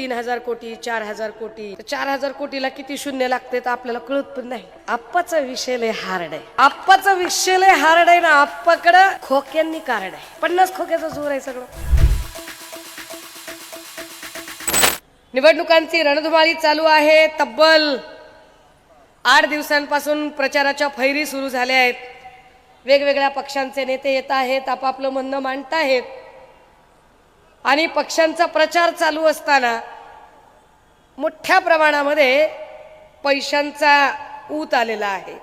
3000 कोटी 4000 कोटी 4000 कोटीला किती शून्य लागते तर आपल्याला कळत पण नाही. आप्पाचा विषय लय हार्ड आहे. आप्पाचा विषय लय हार्ड आहे ना. आप्पाकडं खोक्यांनी कार्ड आहे. 50 खोक्याचा जोर आहे सगळं. निवडणुकांची रणधुमाळी चालू आहे. तब्बल 8 दिवसांपासून प्रचाराच्या फैरी सुरू झाल्या आहेत. वेगवेगळ्या पक्षांचे नेते येत आहेत, आपापलं म्हणणं मांडत आहेत आणि पक्षांचा प्रचार चालू असताना मोठ्या प्रमाणामध्ये पैशांचा ऊत आलेला आहे.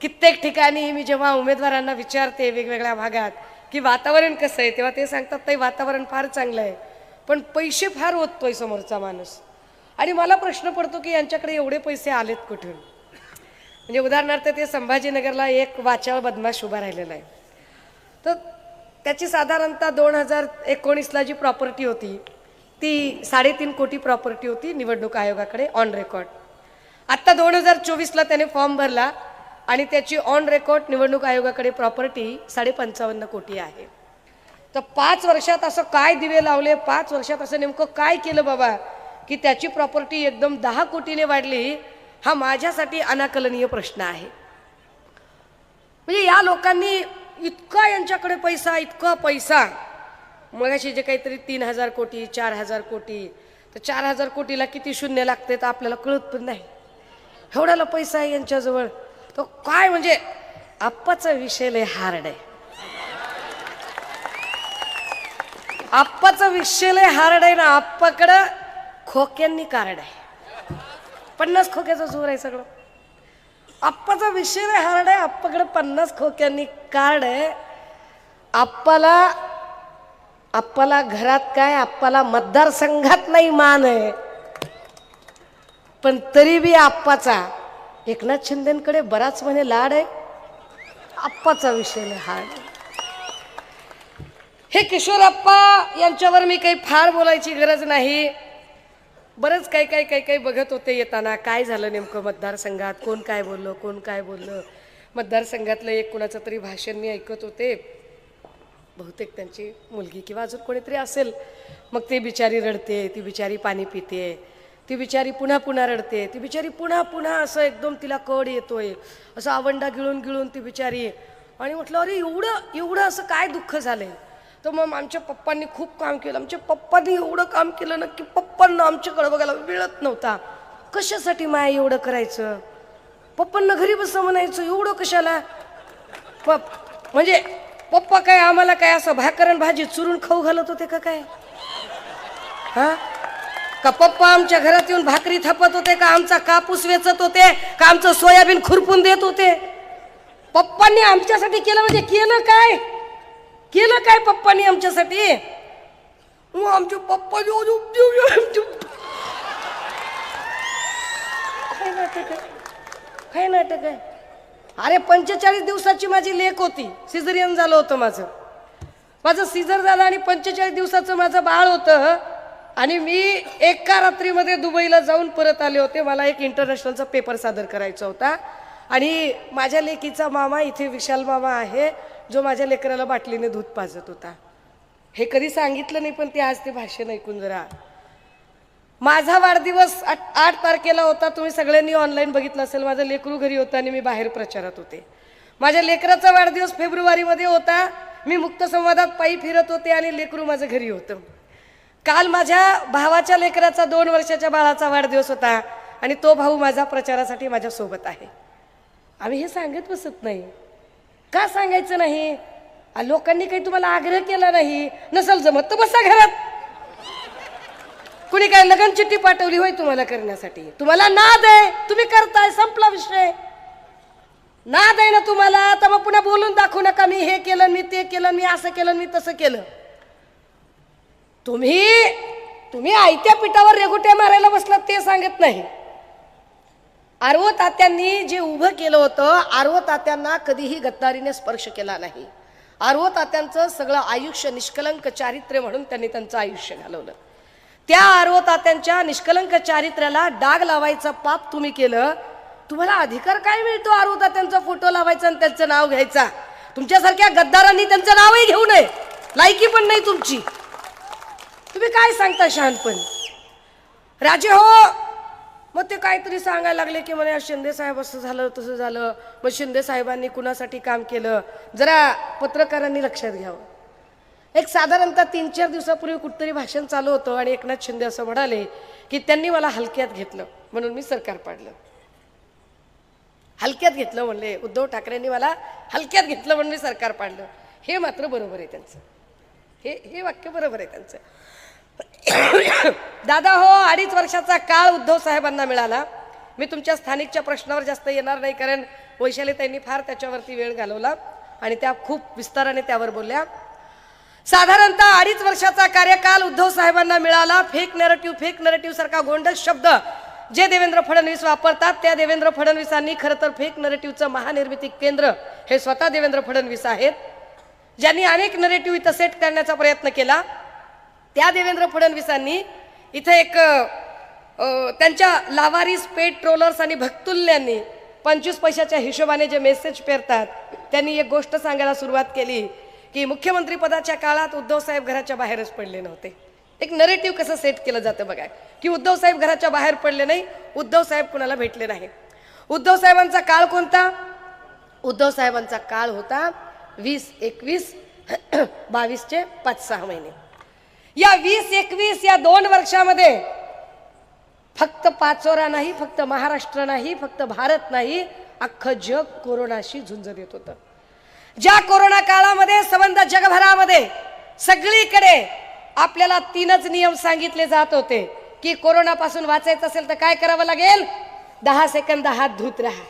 कित्येक ठिकाणी मी जेव्हा उमेदवारांना विचारते वेगवेगळ्या भागात की वातावरण कसं आहे, तेव्हा ते सांगतात ते वातावरण फार चांगलं आहे, पण पैसे फार ओततोय समोरचा माणूस. आणि मला प्रश्न पडतो की यांच्याकडे एवढे पैसे आलेत कुठून. म्हणजे उदाहरणार्थ ते संभाजीनगरला एक वाचाळ बदमाश उभा राहिलेला आहे. तर त्याची साधारणतः 2019ला जी प्रॉपर्टी होती ती 3.5 कोटी प्रॉपर्टी होती निवडणूक आयोगाकडे ऑन रेकॉर्ड. आत्ता 2024ला त्याने फॉर्म भरला आणि त्याची ऑन रेकॉर्ड निवडणूक आयोगाकडे प्रॉपर्टी 55.5 कोटी आहे. तर 5 वर्षात असं काय दिवे लावले, 5 वर्षात असं नेमकं काय केलं बाबा की त्याची प्रॉपर्टी एकदम 10 कोटीने वाढली, हा माझ्यासाठी अनाकलनीय प्रश्न आहे. म्हणजे या लोकांनी इतका यांच्याकडे पैसा, इतका पैसा. मगाशी जे काहीतरी 3000 कोटी 4000 कोटी तर 4000 कोटीला किती शून्य लागते तर आपल्याला कळत पण नाही. एवढ्याला पैसा आहे यांच्याजवळ. तो काय म्हणजे आप्पाचा विषय लय हार्ड आहे. आप्पाचा विषय लय हार्ड आहे ना. आप्पाकडं खोक्यांनी कार्ड आहे. 50 खोक्याचा जोर आहे सगळं. आप्पाचा विषय लय हार्ड आहे. आप्पाकडे 50 खोक्यांनी कार्ड आहे. आप्पाला घरात काय, आप्पाला मतदारसंघात नाही मान आहे, पण तरी बी आप्पाचा एकनाथ शिंदेकडे बराच म्हणे लाड आहे. आप्पाचा विषय लय हार्ड आहे. हे किशोरप्पा यांच्यावर मी काही फार बोलायची गरज नाही. बरंच काही बघत होते येताना काय झालं नेमकं मतदारसंघात, कोण काय बोललं. मतदारसंघातलं एक कुणाचं तरी भाषण मी ऐकत होते. बहुतेक त्यांची मुलगी किंवा अजून कोणीतरी असेल. मग ती बिचारी रडते, ती बिचारी पाणी पिते, ती बिचारी पुन्हा रडते, ती बिचारी पुन्हा असं एकदम तिला कड येतोय, असं आवंडा गिळून ती बिचारी. आणि म्हटलं अरे एवढं असं काय दुःख झालंय. तर मग आमच्या पप्पांनी खूप काम केलं, आमच्या पप्पांनी एवढं काम केलं ना की पप्पांना आमच्याकडे बघायला मिळत नव्हता. कशासाठी माय एवढं करायचं, पप्पांना घरी बसं म्हणायचं, एवढं कशाला. म्हणजे पप्पा काय आम्हाला काय असं भाकरण भाजी चुरून खाऊ घालत होते का काय? हा का पप्पा आमच्या घरात येऊन भाकरी थापत होते का, आमचा कापूस वेचत होते का, आमचं सोयाबीन खुरपून देत होते? पप्पांनी आमच्यासाठी केलं म्हणजे केलं काय पप्पांनी आमच्यासाठी? आमचे पप्पा काय नाटक आहे. अरे 45 दिवसाची माझी लेक होती, सिझरियन झालं होतं माझं सिझर झालं आणि 45 दिवसाचं माझं बाळ होतं. आणि मी एका रात्रीमध्ये दुबईला जाऊन परत आले होते. मला एक इंटरनॅशनलचा पेपर सादर करायचा होता आणि माझ्या लेकीचा मामा इथे विशाल मामा आहे जो माझ्या लेकराला बाटलीने दूध पाजत होता. हे कधी सांगितलं नाही, पण ते आज ते भाषण ऐकून जरा. माझा वाढदिवस 8 तारखेला होता. तुम्ही सगळ्यांनी ऑनलाईन बघितलं असेल. माझं लेकरू घरी होतं आणि मी बाहेर प्रचारात होते. माझ्या लेकराचा वाढदिवस फेब्रुवारीमध्ये होता. मी मुक्त संवादात पायी फिरत होते आणि लेकरू माझं घरी होतं. काल माझ्या भावाच्या लेकराचा 2 वर्षाच्या बाळाचा वाढदिवस होता आणि तो भाऊ माझा प्रचारासाठी माझ्यासोबत आहे. आम्ही हे सांगत बसत नाही. का सांगायचं नाही? लोकांनी काही तुम्हाला आग्रह केला नाही, नसल जमत तर बसा घरात. कुणी काय लगन चिठ्ठी पाठवली होय तुम्हाला करण्यासाठी? तुम्हाला नाद आहे, तुम्ही करताय, संपला विषय. नाद आहे ना तुम्हाला, तर मग पुन्हा बोलून दाखवू नका मी हे केलं, मी ते केलं, मी असं केलं, मी तसं केलं. तुम्ही आयत्या पिठावर रेघुट्या मारायला बसलात ते सांगत नाही. आरव तात्यांनी जे उभं केलं होतं, आरव तात्यांना कधीही गद्दारीने स्पर्श केला नाही. आरव तात्यांचं सगळं आयुष्य निष्कलंक चारित्र्य म्हणून त्यांनी त्यांचं आयुष्य घालवलं. त्या आरव तात्यांच्या निष्कलंक चारित्र्याला डाग लावायचा पाप तुम्ही केलं. तुम्हाला अधिकार काय मिळतो आरव तात्यांचा फोटो लावायचा आणि त्यांचं नाव घ्यायचा? तुमच्यासारख्या गद्दारांनी त्यांचं नावही घेऊ नये, लायकी पण नाही तुमची. तुम्ही काय सांगता शहाणपण? राजे हो. मग ते काहीतरी सांगायला लागले की म्हणे शिंदे साहेब असं झालं तसं झालं, मग शिंदे साहेबांनी कुणासाठी काम केलं, जरा पत्रकारांनी लक्षात घ्यावं. एक साधारणतः 3-4 दिवसापूर्वी कुठतरी भाषण चालू होतं आणि एकनाथ शिंदे असं म्हणाले की त्यांनी मला हलक्यात घेतलं म्हणून मी सरकार पाडलं. हलक्यात घेतलं म्हणले, उद्धव ठाकरेंनी मला हलक्यात घेतलं म्हणून मी सरकार पाडलं. हे मात्र बरोबर आहे त्यांचं, हे वाक्य बरोबर आहे त्यांचं. दादा हो, 2.5 वर्षाचा काळ उद्धव साहेबांना मिळाला. मी तुमच्या स्थानिकच्या प्रश्नावर जास्त येणार नाही, कारण वैशालीताईंनी फार त्याच्यावरती वेळ घालवला आणि त्या खूप विस्ताराने त्यावर बोलल्या. साधारणतः 2.5 वर्षाचा कार्यकाल उद्धव साहेबांना मिळाला. फेक नरेटिव्ह सारखा गोंडस शब्द जे देवेंद्र फडणवीस वापरतात, त्या देवेंद्र फडणवीसांनी खरं तर फेक नरेटिव्हचं महानिर्मिती केंद्र हे स्वतः देवेंद्र फडणवीस आहेत, ज्यांनी अनेक नरेटिव्ह इथं सेट करण्याचा प्रयत्न केला. त्या देवेंद्र फडणवीसांनी इथे एक त्यांच्या लावारिस पेट ट्रोलर्स आणि भक्तुल्यांनी 25 पैशाच्या हिशोबाने जे मेसेज पेरतात, त्यांनी एक गोष्ट सांगायला सुरुवात केली की मुख्यमंत्री पदाच्या काळात उद्धव साहेब घराच्या बाहेरच पडले नव्हते. एक नरेटिव्ह कसं सेट केलं जातं बघा, की उद्धव साहेब घराच्या बाहेर पडले नाही, उद्धव साहेब कुणाला भेटले नाही. उद्धव साहेबांचा काळ कोणता? उद्धव साहेबांचा काळ होता 20, 21, 22चे 5-6 महिने. या 20, 21 या 2 वर्षामध्ये फक्त पाचोरा नाही, फक्त महाराष्ट्र नाही, फक्त भारत नाही, अख्खं जग कोरोनाशी झुंज देत होतं. ज्या कोरोना काळामध्ये संबंध जगभरामध्ये सगळीकडे आपल्याला 3च नियम सांगितले जात होते की कोरोनापासून वाचायचं असेल तर काय करावं लागेल? 10 सेकंद हात धुत राहा,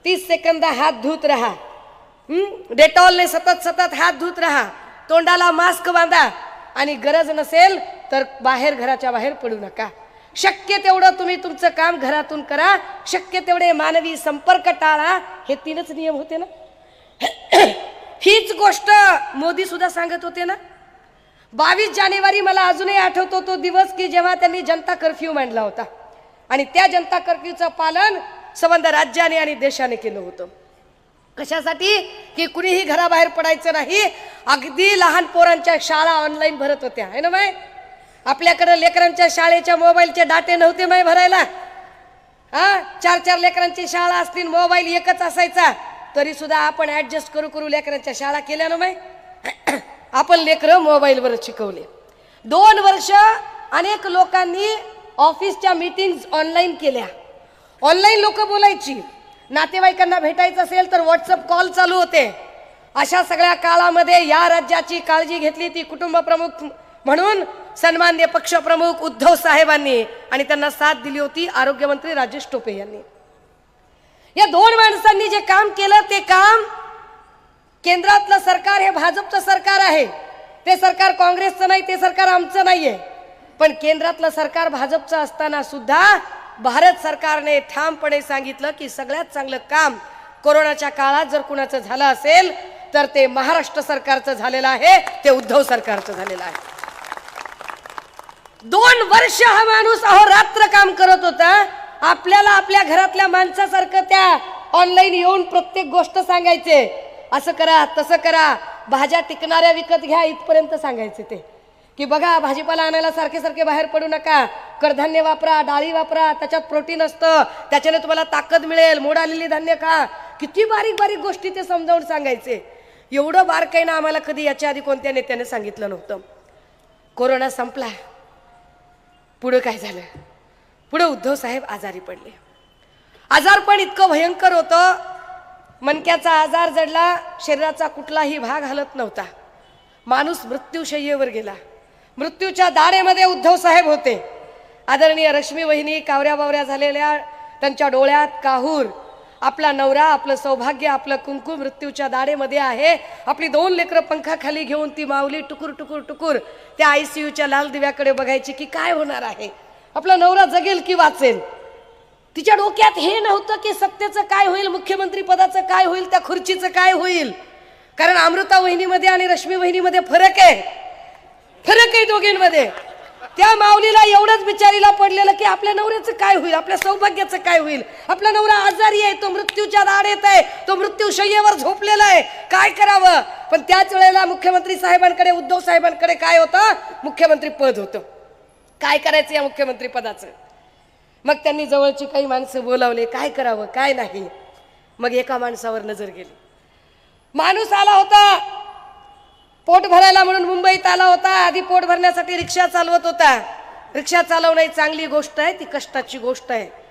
30 सेकंद हात धुत राहा, डेटॉलने सतत हात धुत राहा, तोंडाला मास्क बांधा आणि गरज नसेल तर घराच्या बाहेर पडू नका. शक्य तेवढं तुम्ही तुमचं काम घरातून करा, शक्य तेवढे मानवी संपर्क टाळा. हे 3च नियम होते ना. हीच गोष्ट मोदी सुद्धा सांगत होते ना. 22 जानेवारी मला अजूनही आठवतो तो दिवस की जेव्हा त्यांनी जनता कर्फ्यू मांडला होता आणि त्या जनता कर्फ्यूचं पालन संबंध राज्याने आणि देशाने केलं होतं. कशासाठी? की कुणीही घराबाहेर पडायचं नाही. अगदी लहान पोरांच्या शाळा ऑनलाईन भरत होत्या, है ना माय. आपल्याकडे लेकरांच्या शाळेच्या मोबाईलचे डाटे नव्हते माय भरायला. 4-4 लेकरांची शाळा असतील, मोबाईल एकच असायचा, तरी सुद्धा आपण ऍडजस्ट करू लेकरांच्या शाळा केल्या ना माय. आपण लेकरं मोबाईलवर शिकवले. 2 वर्ष अनेक लोकांनी ऑफिसच्या मीटिंग्स ऑनलाईन केल्या. ऑनलाईन लोक बोलायची, नातेवाईकांना भेटायचं असेल तर व्हॉट्सअप कॉल चालू होते. अशा सगळ्या काळामध्ये या राज्याची काळजी घेतली ती कुटुंब प्रमुख म्हणून सन्माननीय पक्षप्रमुख उद्धव साहेबांनी आणि त्यांना साथ दिली होती आरोग्यमंत्री राजेश टोपे यांनी. या 2 माणसांनी जे काम केलं ते काम, केंद्रातलं सरकार हे भाजपचं सरकार आहे, ते सरकार काँग्रेसचं नाही, ते सरकार आमचं नाहीये. पण केंद्रातलं सरकार भाजपचं असताना सुद्धा भारत सरकारने ठामपणे सांगितलं की सगळ्यात चांगलं काम कोरोनाच्या काळात जर कुणाचं झालं असेल तर ते महाराष्ट्र सरकारचं झालेलं आहे, ते उद्धव सरकारचं झालेलं आहे. 2 वर्ष हा माणूस अहोरात्र काम करत होता. आपल्याला आपल्या घरातल्या माणसासारखं त्या ऑनलाईन येऊन प्रत्येक गोष्ट सांगायचे, असं करा तसं करा, भाज्या टिकणाऱ्या विकत घ्या इथपर्यंत सांगायचे ते, की बघा भाजीपाला आणायला सारखे बाहेर पडू नका, कडधान्य वापरा, डाळी वापरा, त्याच्यात प्रोटीन असतं, त्याच्याने तुम्हाला ताकद मिळेल, मोड आलेली धान्य खा. किती बारीक गोष्टी ते समजावून सांगायचे. एवढं बारकाईनं आम्हाला कधी याच्या आधी कोणत्या नेत्याने सांगितलं नव्हतं. कोरोना संपला, पुढे काय झालं? पुढे उद्धव साहेब आजारी पडले. आजारपण इतकं भयंकर होतं, मणक्याचा आजार जडला, शरीराचा कुठलाही भाग हलत नव्हता, माणूस मृत्यूशय्येवर गेला. मृत्यूच्या दारेमध्ये उद्धव साहेब होते. आदरणीय रश्मी वहिनी कावऱ्या बावऱ्या झालेल्या, त्यांच्या डोळ्यात काहूर, आपला नवरा, आपलं सौभाग्य, आपलं कुंकू मृत्यूच्या दारेमध्ये आहे. आपली 2 लेकरं पंखाखाली घेऊन ती माऊली टुकुर त्या ICUच्या लाल दिव्याकडे बघायची की काय होणार आहे, आपला नवरा जगेल की वाचेल. तिच्या डोक्यात हे नव्हतं की सत्तेचं काय होईल, मुख्यमंत्री पदाचं काय होईल, त्या खुर्चीचं काय होईल. कारण अमृता वहिनीमध्ये आणि रश्मी वहिनीमध्ये फरक आहे दोघींमध्ये. त्या माऊलीला एवढंच बिचारीला पडलेलं की आपल्या नवऱ्याचं काय होईल, आपल्या सौभाग्याचं काय होईल. आपला नवरा आजारी आहे, तो मृत्यूच्या दारेत आहे, तो मृत्यूशय्येवर झोपलेला आहे, काय करावं. पण त्याच वेळेला मुख्यमंत्री साहेबांकडे, उद्धव साहेबांकडे काय होतं? मुख्यमंत्री पद होतं. काय करायचं या मुख्यमंत्री पदाचं. मग त्यांनी जवळची काही माणसं बोलावले, काय करावं काय नाही. मग एका माणसावर नजर गेली. माणूस आला होता पोट भरायला म्हणून मुंबईत आला होता. आधी पोट भरण्यासाठी रिक्षा चालवत होता. रिक्षा चालवणं ही चांगली गोष्ट आहे, ती कष्टाची गोष्ट आहे.